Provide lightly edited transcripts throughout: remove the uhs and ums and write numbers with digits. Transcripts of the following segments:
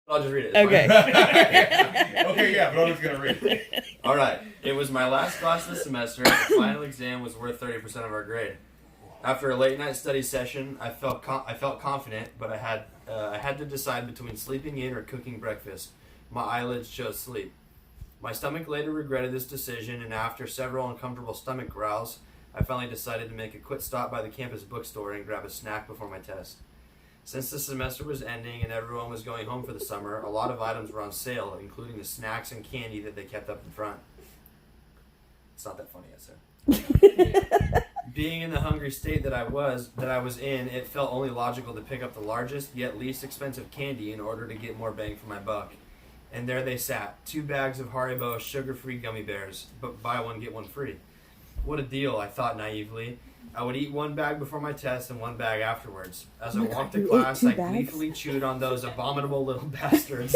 I'll just read it. Okay. Okay, yeah, but I'm just gonna read it. All right. It was my last class of the semester, and the final exam was worth 30% of our grade. After a late night study session, I felt confident, but I had to decide between sleeping in or cooking breakfast. My eyelids chose sleep. My stomach later regretted this decision, and after several uncomfortable stomach growls, I finally decided to make a quick stop by the campus bookstore and grab a snack before my test. Since the semester was ending and everyone was going home for the summer, a lot of items were on sale, including the snacks and candy that they kept up in front. It's not that funny, yes, sir. Being in the hungry state that I was in, it felt only logical to pick up the largest yet least expensive candy in order to get more bang for my buck. And there they sat, 2 bags of Haribo sugar-free gummy bears, but buy one get one free. What a deal, I thought naively. I would eat 1 bag before my test and 1 bag afterwards. As I walked to class, I gleefully chewed on those abominable little bastards,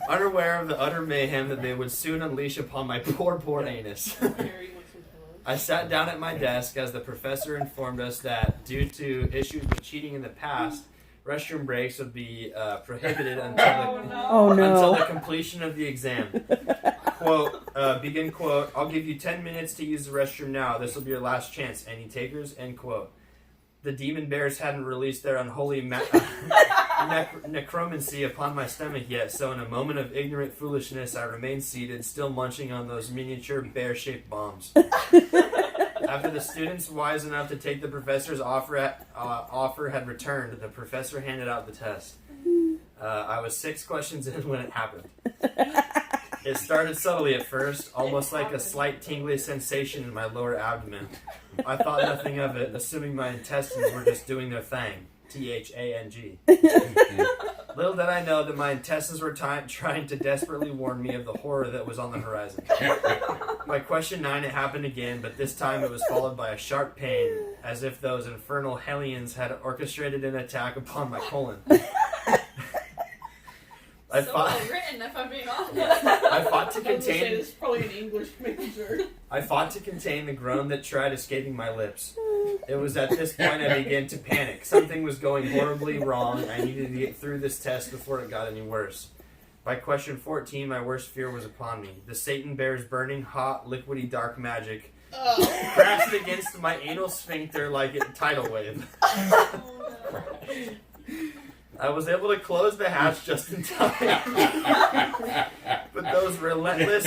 unaware of the utter mayhem that they would soon unleash upon my poor anus. I sat down at my desk as the professor informed us that, due to issues with cheating in the past, restroom breaks would be prohibited until the completion of the exam. Quote, begin quote, I'll give you 10 minutes to use the restroom now. This will be your last chance. Any takers? End quote. The demon bears hadn't released their unholy necromancy upon my stomach yet, so in a moment of ignorant foolishness, I remained seated, still munching on those miniature bear-shaped bombs. After the students wise enough to take the professor's offer had returned, the professor handed out the test. I was 6 questions in when it happened. It started subtly at first, almost like a slight tingly sensation in my lower abdomen. I thought nothing of it, assuming my intestines were just doing their thing. T-H-A-N-G. Little did I know that my intestines were trying to desperately warn me of the horror that was on the horizon. By question 9, it happened again, but this time it was followed by a sharp pain, as if those infernal hellions had orchestrated an attack upon my colon. Well written, if I'm being honest. I fought to contain. This is probably an English major. I fought to contain the groan that tried escaping my lips. It was at this point I began to panic. Something was going horribly wrong. I needed to get through this test before it got any worse. By question 14, my worst fear was upon me. The Satan bear's burning, hot, liquidy, dark magic crashed against my anal sphincter like a tidal wave. I was able to close the hatch just in time. But those relentless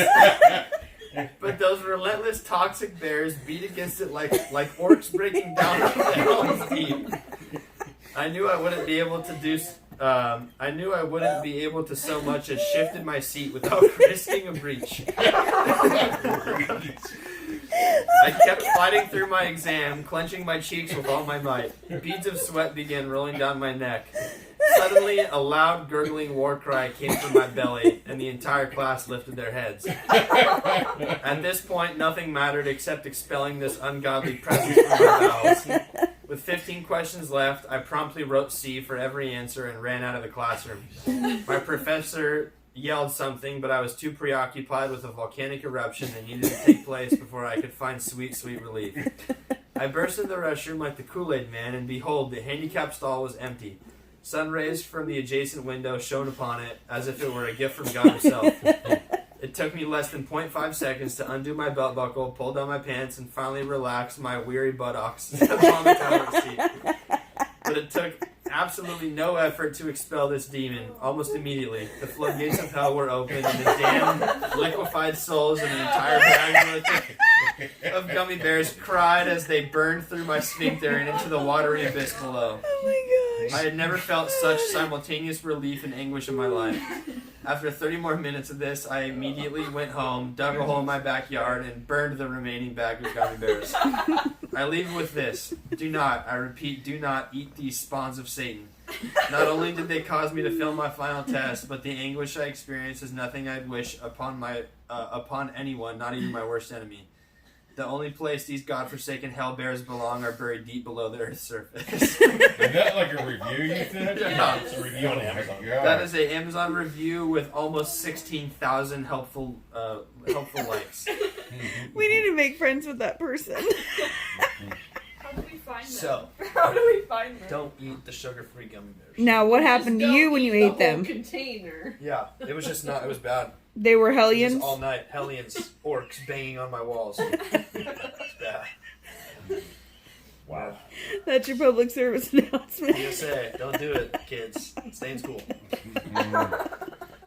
toxic bears beat against it like orcs breaking down on the Hell's Deep. I knew I wouldn't be able to so much as shifted my seat without risking a breach. I kept fighting through my exam, clenching my cheeks with all my might. Beads of sweat began rolling down my neck. Suddenly, a loud, gurgling war cry came from my belly, and the entire class lifted their heads. At this point, nothing mattered except expelling this ungodly presence from my bowels. With 15 questions left, I promptly wrote C for every answer and ran out of the classroom. My professor yelled something, but I was too preoccupied with a volcanic eruption that needed to take place before I could find sweet relief. I burst into the restroom like the Kool-Aid Man, and behold, the handicapped stall was empty. Sun rays from the adjacent window shone upon it as if it were a gift from God himself. It took me less than 0.5 seconds to undo my belt buckle, pull down my pants, and finally relax my weary buttocks upon the toilet seat. But it took absolutely no effort to expel this demon. Almost immediately, the floodgates of hell were open, and the damned, liquefied souls in an entire bag of gummy bears cried as they burned through my sphincter and into the watery abyss below. Oh my gosh. I had never felt such simultaneous relief and anguish in my life. After 30 more minutes of this, I immediately went home, dug a hole in my backyard, and burned the remaining bag of gummy bears. I leave with this. Do not, I repeat, do not eat these spawns of Satan. Not only did they cause me to fail my final test, but the anguish I experienced is nothing I'd wish upon anyone, not even my worst enemy. The only place these godforsaken hell bears belong are buried deep below the earth's surface. Is that like a review you said? Yeah. It's a review on Amazon. That is an Amazon review with almost 16,000 helpful likes. We need to make friends with that person. How do we find find them? So, How do we find them? don't eat the sugar-free gummy bears. Now, what happened to Just you don't when you eat ate the them? whole container. Yeah, it was just not. It was bad. They were It was hellions? just all night. Hellions, orcs banging on my walls. It's bad. Wow. That's your public service announcement. PSA, don't do it, kids. Stay in school.